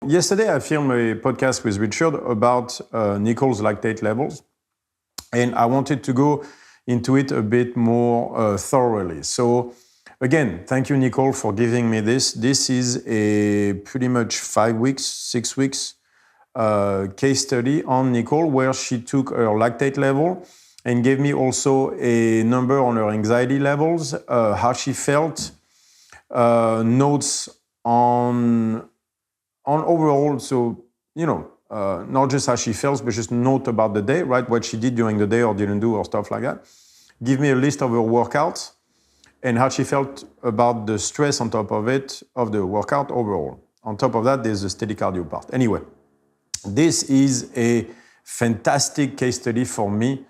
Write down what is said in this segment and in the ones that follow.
Yesterday, I filmed a podcast with Richard about Nicole's lactate levels, and I wanted to go into it a bit more thoroughly. So, again, thank you, Nicole, for giving me this. This is a pretty much 5 weeks, 6 weeks case study on Nicole, where she took her lactate level and gave me also a number on her anxiety levels, how she felt, notes on overall, so, not just how she feels, but just note about the day, right? What she did during the day or didn't do or stuff like that. Give me a list of her workouts and how she felt about the stress on top of it, of the workout overall. On top of that, there's the steady cardio part. Anyway, this is a fantastic case study for me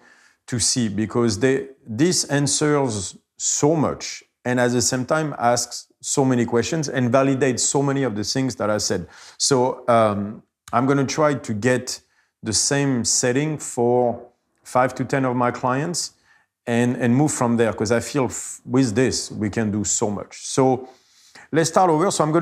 to see because this answers so much and at the same time asks so many questions and validates so many of the things that I said. So I'm going to try to get the same setting for 5 to 10 of my clients and move from there because I feel with this, we can do so much. So let's start over. So I'm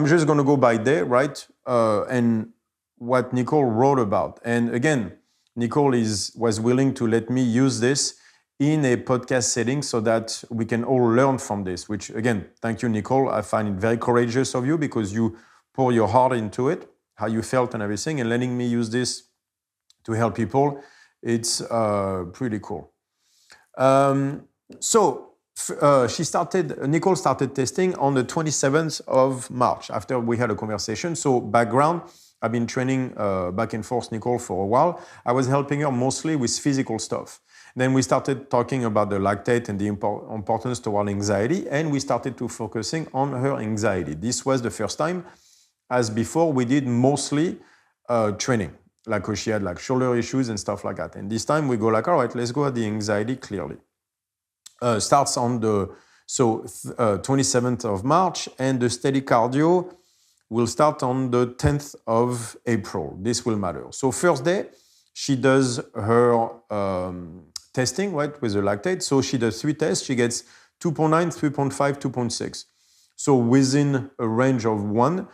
just going to go by day, right? And what Nicole wrote about. And again, Nicole was willing to let me use this in a podcast setting so that we can all learn from this, which again, thank you, Nicole. I find it very courageous of you because you pour your heart into it, how you felt and everything, and letting me use this to help people. It's pretty cool. Nicole started testing on the 27th of March after we had a conversation. So background, I've been training back and forth Nicole for a while. I was helping her mostly with physical stuff. Then we started talking about the lactate and the importance toward anxiety, and we started to focusing on her anxiety. This was the first time, as before, we did mostly training, like she had like shoulder issues and stuff like that. And this time we go like, all right, let's go at the anxiety clearly. Starts on the 27th of March, and the steady cardio will start on the 10th of April. This will matter. So first day, she does her testing, right, with the lactate. So she does 3 tests. She gets 2.9, 3.5, 2.6. So within a range of 1.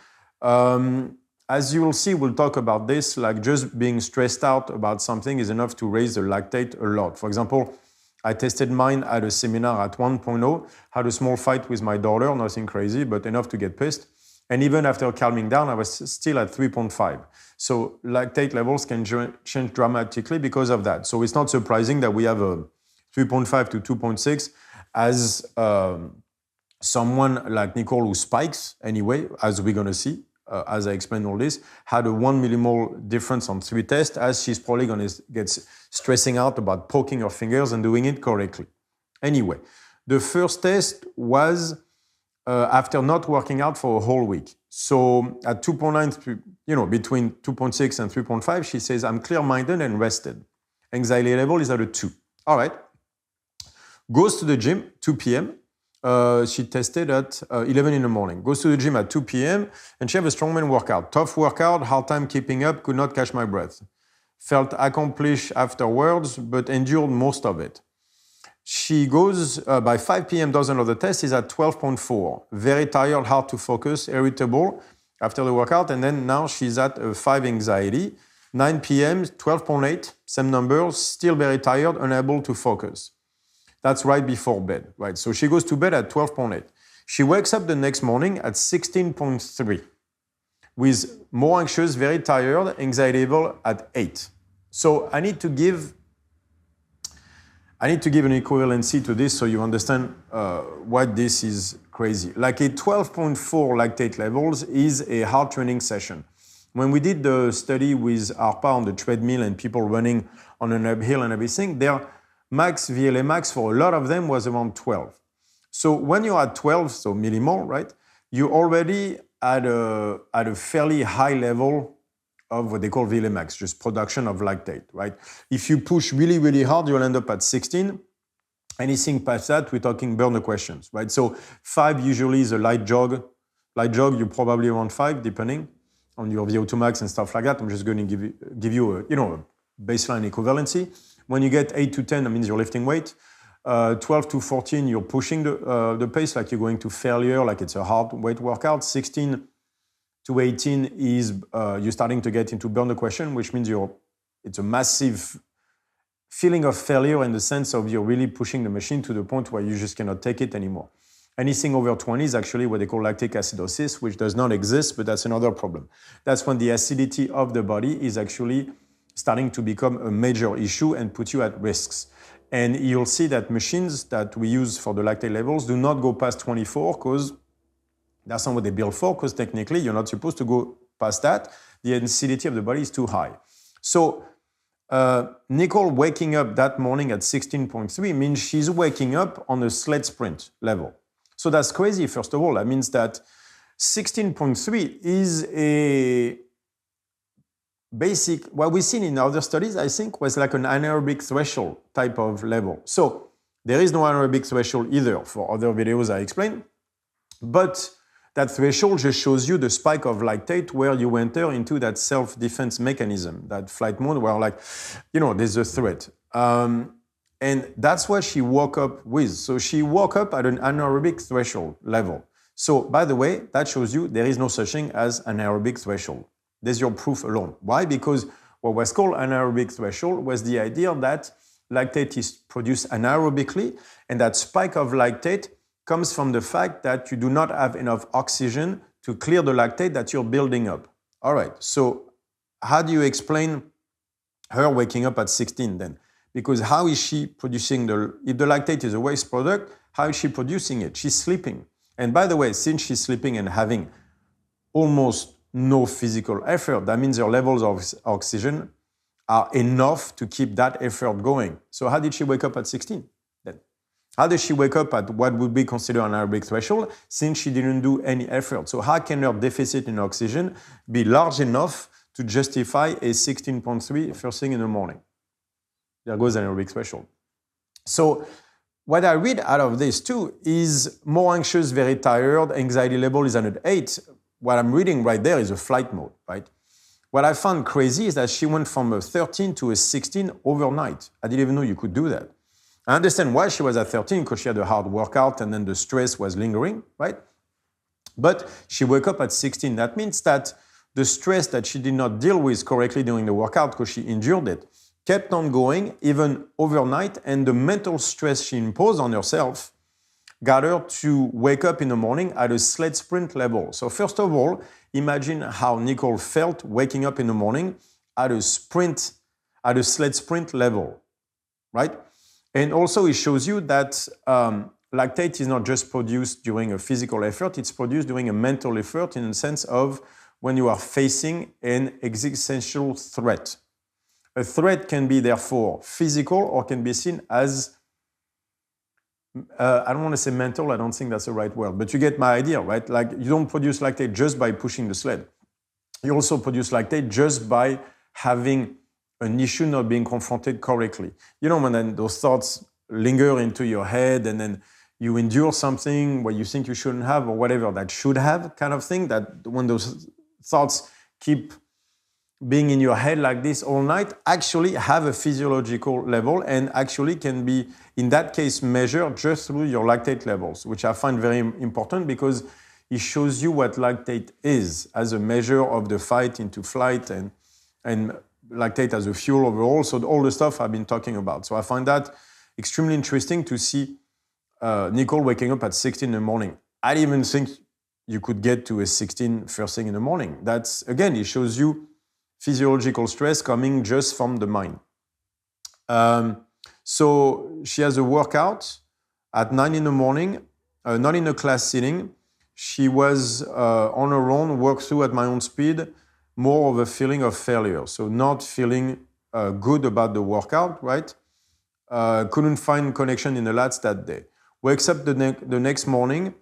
As you will see, we'll talk about this, like just being stressed out about something is enough to raise the lactate a lot. For example, I tested mine at a seminar at 1.0, had a small fight with my daughter, nothing crazy, but enough to get pissed. And even after calming down, I was still at 3.5. So lactate levels can change dramatically because of that. So it's not surprising that we have a 3.5 to 2.6 as someone like Nicole who spikes anyway, as we're going to see, as I explain all this, had a 1 millimole difference on 3 tests, as she's probably going to get stressing out about poking her fingers and doing it correctly. Anyway, the first test was after not working out for a whole week. So at 2.9, between 2.6 and 3.5, she says, I'm clear-minded and rested. Anxiety level is at a 2. All right. Goes to the gym, 2 p.m. She tested at 11 in the morning. Goes to the gym at 2 p.m. and she had a strongman workout. Tough workout, hard time keeping up, could not catch my breath. Felt accomplished afterwards, but endured most of it. She goes, by 5 p.m., does another test, is at 12.4. Very tired, hard to focus, irritable after the workout. And then now she's at 5 anxiety. 9 p.m., 12.8, same numbers, still very tired, unable to focus. That's right before bed, right? So she goes to bed at 12.8. She wakes up the next morning at 16.3 with more anxious, very tired, anxiety level at 8. So I need to give an equivalency to this so you understand why this is crazy. Like a 12.4 lactate levels is a hard training session. When we did the study with ARPA on the treadmill and people running on an uphill and everything, their max, VLA max for a lot of them was around 12. So when you're at 12, so millimole, right, you're already at a fairly high level of what they call VLA max, just production of lactate, right? If you push really, really hard, you'll end up at 16. Anything past that, we're talking burner questions, right? So 5 usually is a light jog. Light jog, you're probably around 5, depending on your VO2 max and stuff like that. I'm just going to give you a baseline equivalency. When you get 8 to 10, that means you're lifting weight. 12 to 14, you're pushing the pace like you're going to failure, like it's a hard weight workout. 16 to 18 is you're starting to get into burn question, which means it's a massive feeling of failure in the sense of you're really pushing the machine to the point where you just cannot take it anymore. Anything over 20 is actually what they call lactic acidosis, which does not exist, but that's another problem. That's when the acidity of the body is actually starting to become a major issue and put you at risks. And you'll see that machines that we use for the lactate levels do not go past 24 because that's not what they built for, because technically you're not supposed to go past that. The acidity of the body is too high. So Nicole waking up that morning at 16.3 means she's waking up on a sled sprint level. So that's crazy, first of all. That means that 16.3 is a basic, what we've seen in other studies, I think, was like an anaerobic threshold type of level. So there is no anaerobic threshold either for other videos I explained. But that threshold just shows you the spike of lactate where you enter into that self-defense mechanism, that flight mode where like, there's a threat. And that's what she woke up with. So she woke up at an anaerobic threshold level. So by the way, that shows you there is no such thing as an anaerobic threshold. There's your proof alone. Why? Because what was called anaerobic threshold was the idea that lactate is produced anaerobically, and that spike of lactate comes from the fact that you do not have enough oxygen to clear the lactate that you're building up. All right, so how do you explain her waking up at 16 then? Because how is she producing if the lactate is a waste product, how is she producing it? She's sleeping. And by the way, since she's sleeping and having almost no physical effort, that means her levels of oxygen are enough to keep that effort going. So how did she wake up at 16 then? How does she wake up at what would be considered an anaerobic threshold since she didn't do any effort? So how can her deficit in oxygen be large enough to justify a 16.3 first thing in the morning? There goes an anaerobic threshold. So what I read out of this too is more anxious, very tired, anxiety level is 108. What I'm reading right there is a flight mode, right? What I found crazy is that she went from a 13 to a 16 overnight. I didn't even know you could do that. I understand why she was at 13, because she had a hard workout and then the stress was lingering, right? But she woke up at 16. That means that the stress that she did not deal with correctly during the workout because she endured it kept on going even overnight, and the mental stress she imposed on herself got her to wake up in the morning at a sled sprint level. So first of all, imagine how Nicole felt waking up in the morning at a sled sprint level, right? And also it shows you that lactate is not just produced during a physical effort, it's produced during a mental effort in the sense of when you are facing an existential threat. A threat can be therefore physical or can be seen as, I don't want to say mental, I don't think that's the right word, but you get my idea, right? Like you don't produce lactate just by pushing the sled. You also produce lactate just by having an issue not being confronted correctly. When then those thoughts linger into your head and then you endure something where you think you shouldn't have or whatever that should have kind of thing, that when those thoughts keep being in your head like this all night, actually have a physiological level and actually can be, in that case, measured just through your lactate levels, which I find very important because it shows you what lactate is as a measure of the fight into flight and lactate as a fuel overall. So all the stuff I've been talking about. So I find that extremely interesting to see Nicole waking up at 16 in the morning. I didn't even think you could get to a 16 first thing in the morning. That's, again, it shows you physiological stress coming just from the mind. So she has a workout at 9 in the morning, not in a class sitting. She was on her own, worked through at my own speed, more of a feeling of failure. So not feeling good about the workout, right? Couldn't find connection in the lats that day. Wakes up the next morning,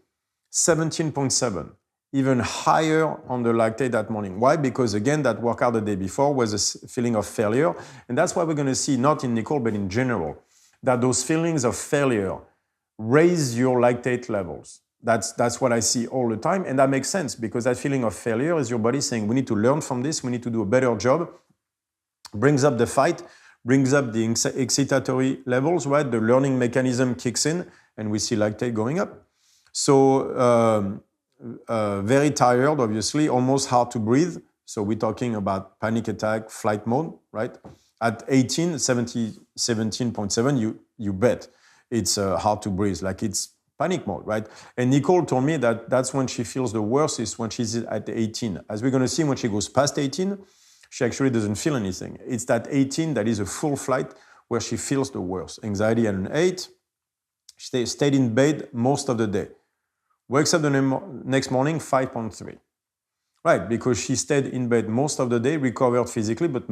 17.7. Even higher on the lactate that morning. Why? Because again, that workout the day before was a feeling of failure. And that's why we're going to see, not in Nicole, but in general, that those feelings of failure raise your lactate levels. That's what I see all the time. And that makes sense because that feeling of failure is your body saying, we need to learn from this. We need to do a better job. Brings up the fight, brings up the excitatory levels, right? The learning mechanism kicks in and we see lactate going up. So, very tired, obviously, almost hard to breathe. So we're talking about panic attack, flight mode, right? At 18, 17.7, you bet it's hard to breathe, like it's panic mode, right? And Nicole told me that that's when she feels the worst, is when she's at 18. As we're going to see, when she goes past 18, she actually doesn't feel anything. It's that 18 that is a full flight where she feels the worst. Anxiety at an 8. She stayed in bed most of the day. Wakes up the next morning, 5.3. Right, because she stayed in bed most of the day, recovered physically, but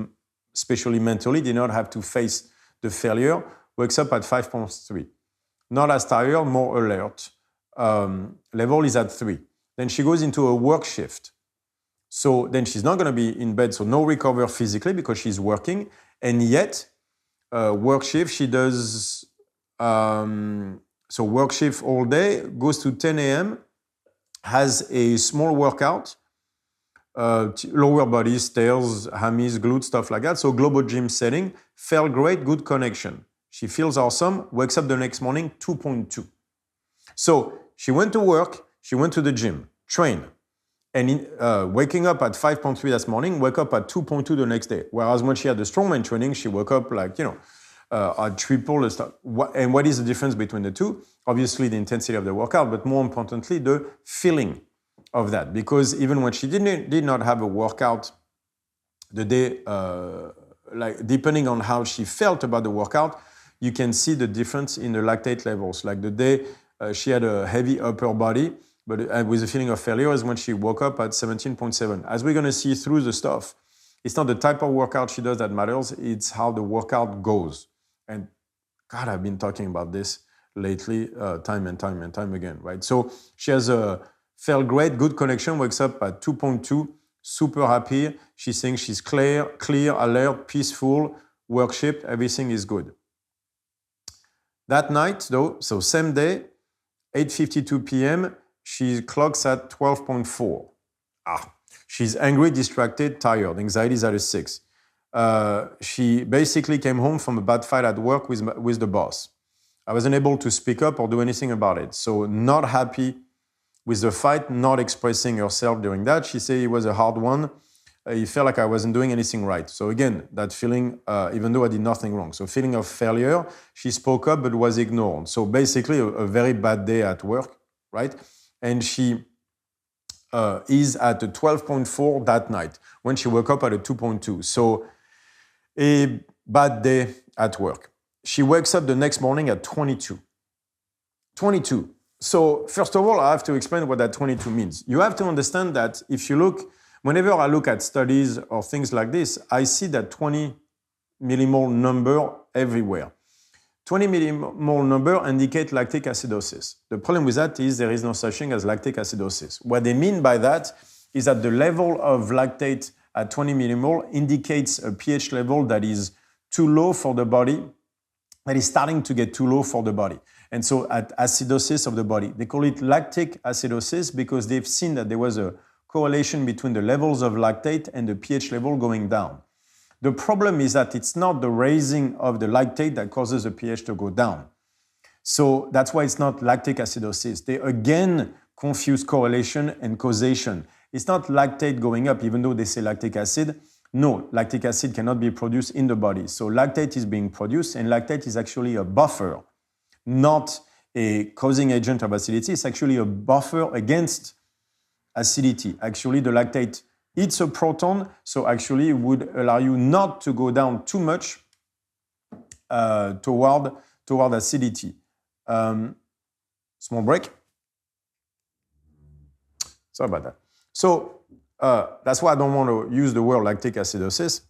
especially mentally, did not have to face the failure. Wakes up at 5.3. Not as tired, more alert. Level is at 3. Then she goes into a work shift. So then she's not going to be in bed, so no recover physically because she's working. And yet, work shift, she does, so work shift all day, goes to 10 a.m., has a small workout, lower body, stairs, hammies, glutes, stuff like that. So global gym setting, felt great, good connection. She feels awesome, wakes up the next morning, 2.2. So she went to work, she went to the gym, trained, and waking up at 5.3 this morning, wake up at 2.2 the next day. Whereas when she had the strongman training, she woke up like, at triple the stuff. And what is the difference between the two? Obviously, the intensity of the workout, but more importantly, the feeling of that. Because even when she did not have a workout the day, like depending on how she felt about the workout, you can see the difference in the lactate levels. Like the day she had a heavy upper body, but with a feeling of failure is when she woke up at 17.7. As we're going to see through the stuff, it's not the type of workout she does that matters, it's how the workout goes. And God, I've been talking about this lately, time and time again, right? So she has felt great, good connection, wakes up at 2.2, super happy. She's saying she's clear, alert, peaceful, work shift, everything is good. That night, though, so same day, 8:52 p.m., she clocks at 12.4. She's angry, distracted, tired. Anxiety is at a 6. She basically came home from a bad fight at work with the boss. I wasn't able to speak up or do anything about it. So not happy with the fight, not expressing herself during that. She said it was a hard one. It felt like I wasn't doing anything right. So again, that feeling, even though I did nothing wrong. So feeling of failure, she spoke up but was ignored. So basically a very bad day at work, right? And she is at a 12.4 that night when she woke up at a 2.2. So a bad day at work. She wakes up the next morning at 22. 22. So first of all, I have to explain what that 22 means. You have to understand that if you look, whenever I look at studies or things like this, I see that 20 millimole number everywhere. 20 millimole number indicate lactic acidosis. The problem with that is there is no such thing as lactic acidosis. What they mean by that is that the level of lactate at 20 millimole indicates a pH level that is too low for the body, that is starting to get too low for the body. And so at acidosis of the body, they call it lactic acidosis because they've seen that there was a correlation between the levels of lactate and the pH level going down. The problem is that it's not the raising of the lactate that causes the pH to go down. So that's why it's not lactic acidosis. They again confuse correlation and causation. It's not lactate going up, even though they say lactic acid. No, lactic acid cannot be produced in the body. So lactate is being produced, and lactate is actually a buffer, not a causing agent of acidity. It's actually a buffer against acidity. Actually, the lactate eats a proton, so actually it would allow you not to go down too much toward acidity. Small break. Sorry about that. So that's why I don't want to use the word lactic acidosis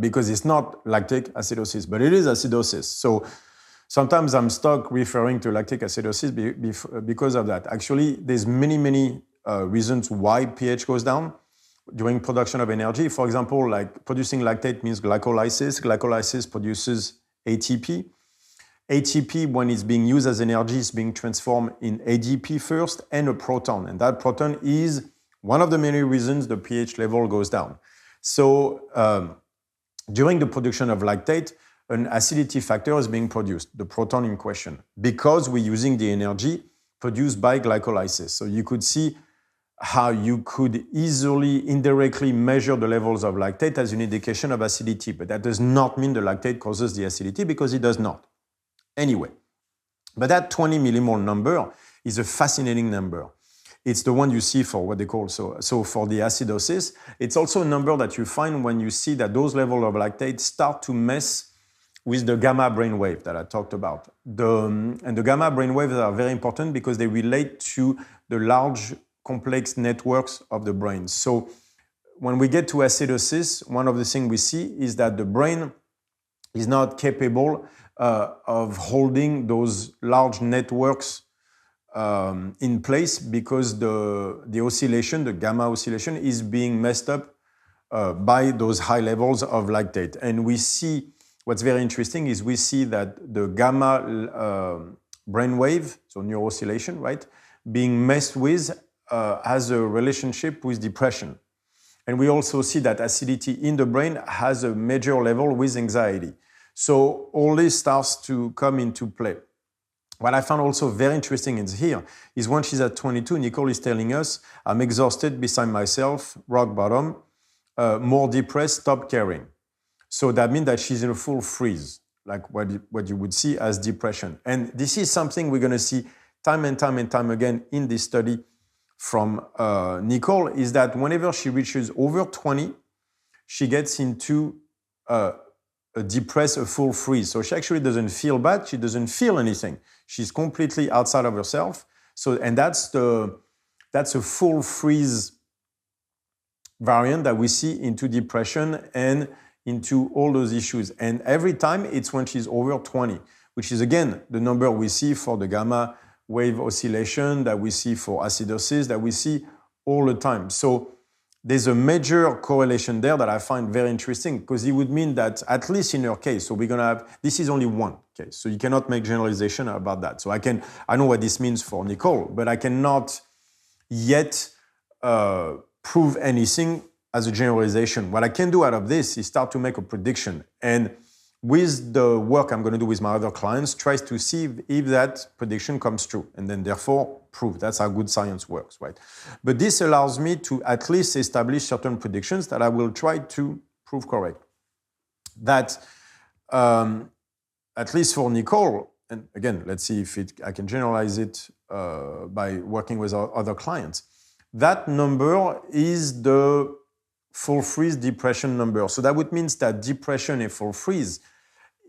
because it's not lactic acidosis, but it is acidosis. So sometimes I'm stuck referring to lactic acidosis because of that. Actually, there's many reasons why pH goes down during production of energy. For example, like producing lactate means glycolysis. Glycolysis produces ATP. ATP, when it's being used as energy, is being transformed in ADP first and a proton. And that proton is one of the many reasons the pH level goes down. So during the production of lactate, an acidity factor is being produced, the proton in question. Because we're using the energy produced by glycolysis. So you could see how you could easily, indirectly measure the levels of lactate as an indication of acidity. But that does not mean the lactate causes the acidity, because it does not. Anyway, but that 20 millimole number is a fascinating number. It's the one you see for what they call, so for the acidosis. It's also a number that you find when you see that those levels of lactate start to mess with the gamma brainwave that I talked about. And the gamma brainwaves are very important because they relate to the large complex networks of the brain. So when we get to acidosis, one of the things we see is that the brain is not capable of holding those large networks in place, because the oscillation, the gamma oscillation, is being messed up by those high levels of lactate. And we see, what's very interesting is we see that the gamma brainwave, so neurooscillation, right, being messed with has a relationship with depression. And we also see that acidity in the brain has a major level with anxiety. So all this starts to come into play. What I found also very interesting here is when she's at 22, Nicole is telling us, I'm exhausted, beside myself, rock bottom, more depressed, stop caring. So that means that she's in a full freeze, like what you would see as depression. And this is something we're going to see time and time again in this study from Nicole, is that whenever she reaches over 20, she gets into a full freeze. So she actually doesn't feel bad. She doesn't feel anything. She's completely outside of herself. So, and that's a full freeze variant that we see into depression and into all those issues. And every time it's when she's over 20, which is again the number we see for the gamma wave oscillation, that we see for acidosis, that we see all the time. So there's a major correlation there that I find very interesting, because it would mean that, at least in her case, so we're going to have, this is only one case, so you cannot make generalization about that. So I know what this means for Nicole, but I cannot yet prove anything as a generalization. What I can do out of this is start to make a prediction. And with the work I'm going to do with my other clients, tries to see if that prediction comes true, and then therefore prove. That's how good science works, right? But this allows me to at least establish certain predictions that I will try to prove correct. That, at least for Nicole, and again, let's see if I can generalize it by working with other clients, that number is the full freeze depression number. So that would mean that depression and full freeze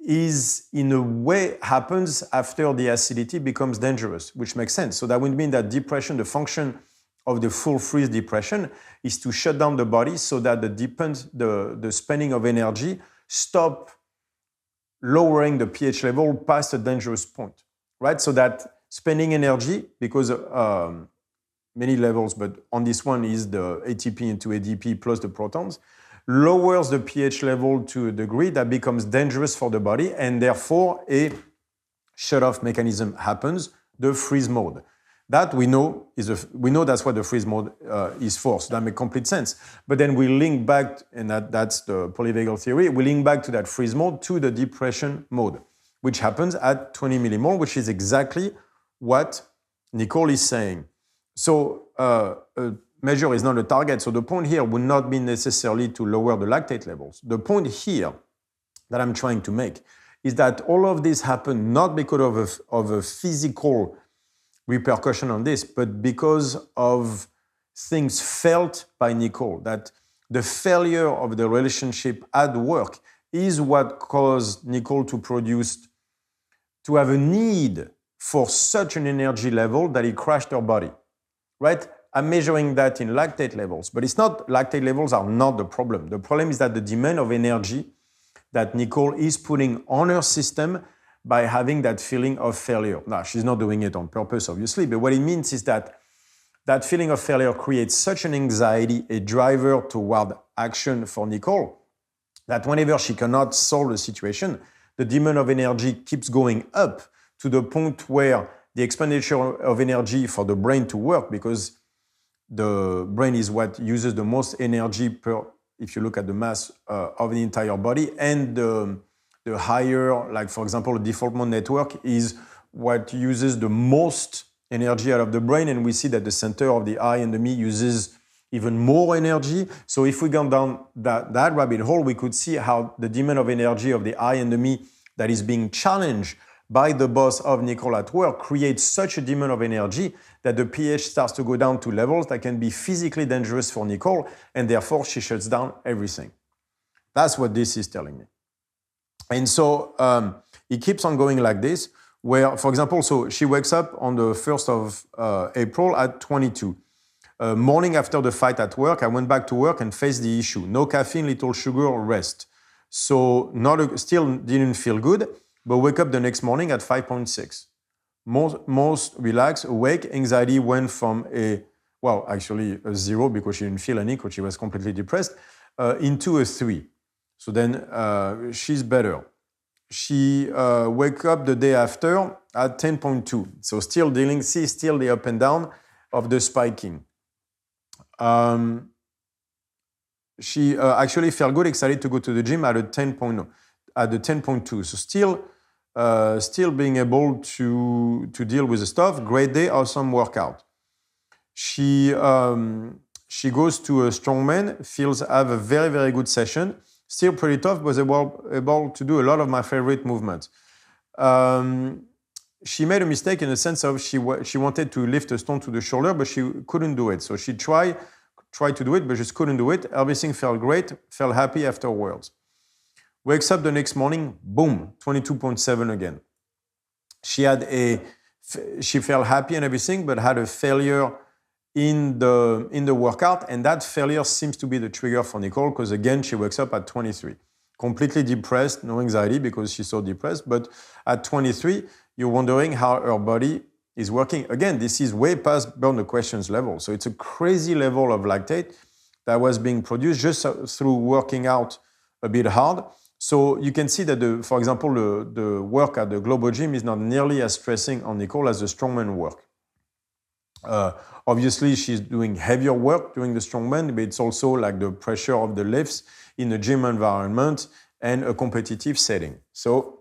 is, in a way, happens after the acidity becomes dangerous, which makes sense. So that would mean that depression, the function of the full freeze depression, is to shut down the body so that the spending of energy stop lowering the pH level past a dangerous point, right? So that spending energy, because many levels, but on this one is the ATP into ADP plus the protons, lowers the pH level to a degree that becomes dangerous for the body, and therefore a shut-off mechanism happens, the freeze mode. That we know that's what the freeze mode is for, so that makes complete sense. But then we link back, and that's the polyvagal theory, we link back to that freeze mode to the depression mode, which happens at 20 millimole, which is exactly what Nicole is saying. So measure is not a target. So the point here would not be necessarily to lower the lactate levels. The point here that I'm trying to make is that all of this happened not because of a physical repercussion on this, but because of things felt by Nicole, that the failure of the relationship at work is what caused Nicole to have a need for such an energy level that it crashed her body. Right? I'm measuring that in lactate levels, but it's not, lactate levels are not the problem. The problem is that the demand of energy that Nicole is putting on her system by having that feeling of failure. Now, she's not doing it on purpose, obviously, but what it means is that that feeling of failure creates such an anxiety, a driver toward action for Nicole, that whenever she cannot solve the situation, the demand of energy keeps going up to the point where the expenditure of energy for the brain to work, because the brain is what uses the most energy per, if you look at the mass of the entire body, and the higher, like for example, the default mode network is what uses the most energy out of the brain, and we see that the center of the I and the me uses even more energy. So if we go down that rabbit hole, we could see how the demand of energy of the I and the me that is being challenged by the boss of Nicole at work creates such a demand of energy that the pH starts to go down to levels that can be physically dangerous for Nicole, and therefore she shuts down everything. That's what this is telling me. And so it keeps on going like this, where, for example, so she wakes up on the 1st of April at 22. Morning after the fight at work, I went back to work and faced the issue. No caffeine, little sugar, rest. So still didn't feel good, but wake up the next morning at 5.6. Most relaxed, awake. Anxiety went from a 0 because she didn't feel any because she was completely depressed, into a 3. So then she's better. She wake up the day after at 10.2. So still the up and down of the spiking. She actually felt good, excited to go to the gym at a 10.2. So still being able to deal with the stuff. Great day, awesome workout. She goes to a strongman, have a very, very good session. Still pretty tough, was able to do a lot of my favorite movements. She made a mistake in the sense of she wanted to lift a stone to the shoulder, but she couldn't do it. So she tried to do it, but just couldn't do it. Everything felt great, felt happy afterwards. Wakes up the next morning, boom, 22.7 again. She felt happy and everything, but had a failure in the workout, and that failure seems to be the trigger for Nicole, because again, she wakes up at 23. Completely depressed, no anxiety because she's so depressed, but at 23, you're wondering how her body is working. Again, this is way past burn the questions level. So it's a crazy level of lactate that was being produced just through working out a bit hard. So you can see that, for example, the work at the Globo Gym is not nearly as stressing on Nicole as the strongman work. Obviously, she's doing heavier work during the strongman, but it's also like the pressure of the lifts in a gym environment and a competitive setting. So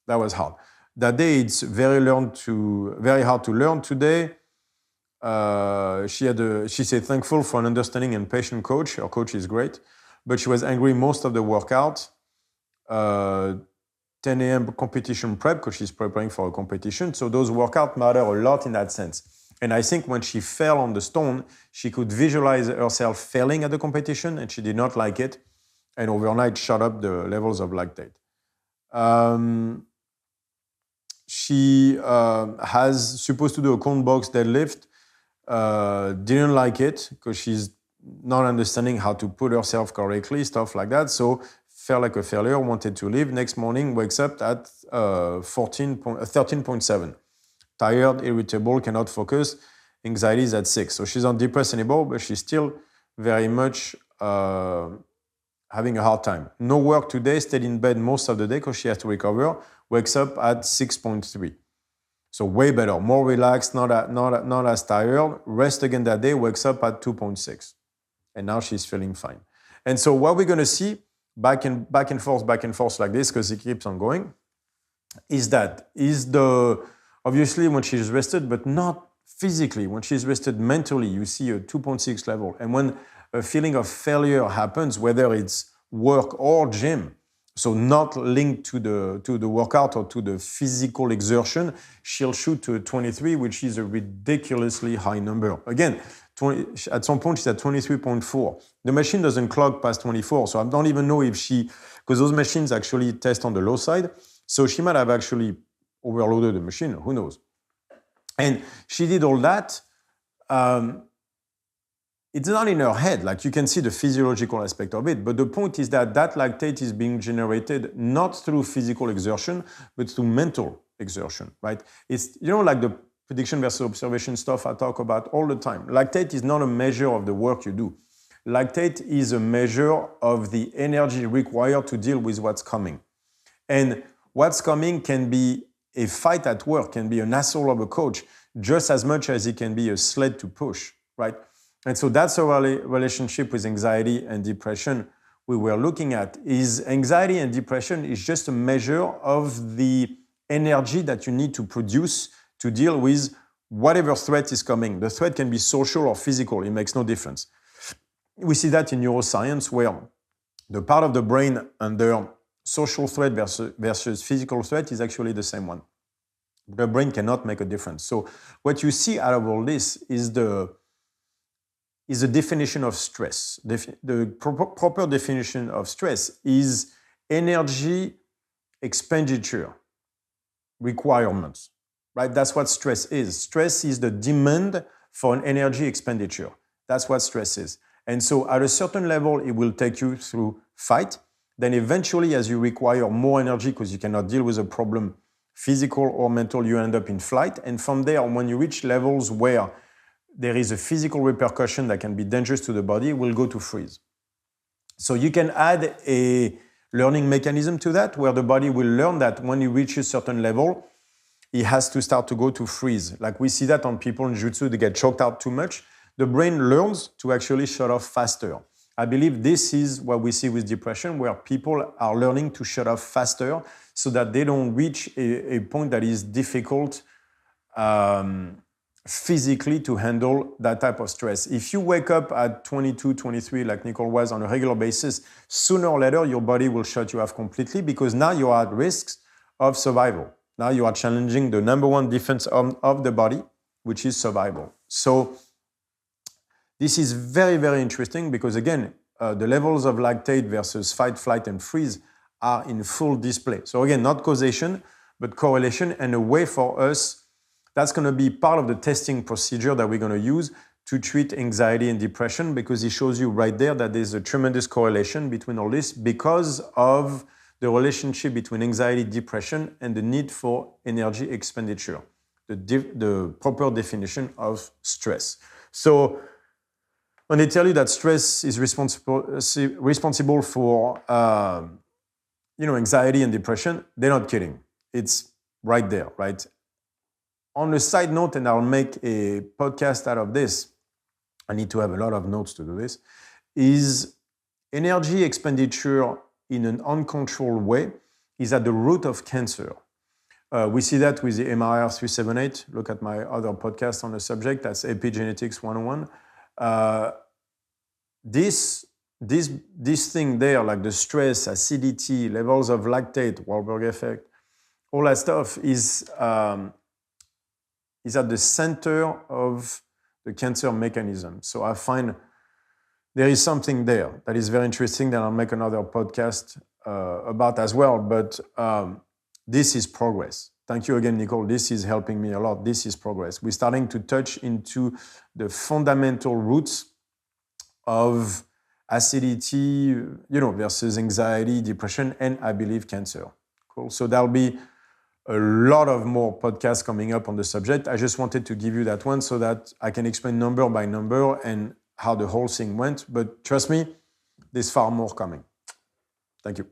that was hard. That day, it's very hard to learn today. She said thankful for an understanding and patient coach. Her coach is great, but she was angry most of the workout. 10 a.m. competition prep because she's preparing for a competition. So those workouts matter a lot in that sense. And I think when she fell on the stone, she could visualize herself failing at the competition, and she did not like it. And overnight shot up the levels of lactate. She has supposed to do a cone box deadlift. Didn't like it because she's not understanding how to put herself correctly, stuff like that. So felt like a failure, wanted to leave. Next morning, wakes up at 13.7. Tired, irritable, cannot focus. Anxiety is at 6. So she's not depressed anymore, but she's still very much having a hard time. No work today, stayed in bed most of the day because she has to recover. Wakes up at 6.3. So way better, more relaxed, not as tired. Rest again that day, wakes up at 2.6. And now she's feeling fine. And so what we're going to see back and forth like this, because it keeps on going, obviously when she's rested, but not physically. When she's rested mentally, you see a 2.6 level. And when a feeling of failure happens, whether it's work or gym, so not linked to the workout or to the physical exertion, she'll shoot to a 23, which is a ridiculously high number. Again, at some point she's at 23.4. The machine doesn't clock past 24, so I don't even know if because those machines actually test on the low side, so she might have actually overloaded the machine, who knows. And she did all that. It's not in her head, like you can see the physiological aspect of it, but the point is that lactate is being generated not through physical exertion, but through mental exertion, right? It's, like the prediction versus observation stuff I talk about all the time. Lactate is not a measure of the work you do. Lactate is a measure of the energy required to deal with what's coming. And what's coming can be a fight at work, can be an asshole of a coach, just as much as it can be a sled to push, right? And so that's a relationship with anxiety and depression we were looking at. Is anxiety and depression is just a measure of the energy that you need to produce to deal with whatever threat is coming. The threat can be social or physical. It makes no difference. We see that in neuroscience where the part of the brain under social threat versus physical threat is actually the same one. The brain cannot make a difference. So what you see out of all this is the definition of stress. The proper definition of stress is energy expenditure requirements, right? That's what stress is. Stress is the demand for an energy expenditure. That's what stress is. And so at a certain level, it will take you through fight. Then eventually, as you require more energy because you cannot deal with a problem, physical or mental, you end up in flight. And from there, when you reach levels where there is a physical repercussion that can be dangerous to the body, will go to freeze. So you can add a learning mechanism to that, where the body will learn that when you reach a certain level, it has to start to go to freeze. Like we see that on people in jiu-jitsu, they get choked out too much. The brain learns to actually shut off faster. I believe this is what we see with depression, where people are learning to shut off faster so that they don't reach a point that is difficult physically to handle that type of stress. If you wake up at 22, 23, like Nicole was, on a regular basis, sooner or later, your body will shut you off completely because now you are at risk of survival. Now you are challenging the number one defense of the body, which is survival. So this is very, very interesting because, again, the levels of lactate versus fight, flight, and freeze are in full display. So again, not causation, but correlation, and a way for us, that's going to be part of the testing procedure that we're going to use to treat anxiety and depression, because it shows you right there that there's a tremendous correlation between all this because of the relationship between anxiety, depression, and the need for energy expenditure, the proper definition of stress. So when they tell you that stress is responsible for anxiety and depression, they're not kidding. It's right there, right? On a side note, and I'll make a podcast out of this, I need to have a lot of notes to do this, is energy expenditure in an uncontrolled way is at the root of cancer. We see that with the MRR 378. Look at my other podcast on the subject. That's Epigenetics 101. This thing there, like the stress, acidity, levels of lactate, Warburg effect, all that stuff is at the center of the cancer mechanism. So I find there is something there that is very interesting that I'll make another podcast about as well. But this is progress. Thank you again, Nicole. This is helping me a lot. This is progress. We're starting to touch into the fundamental roots of acidity, versus anxiety, depression, and I believe cancer. Cool. So there'll be a lot of more podcasts coming up on the subject. I just wanted to give you that one so that I can explain number by number and how the whole thing went. But trust me, there's far more coming. Thank you.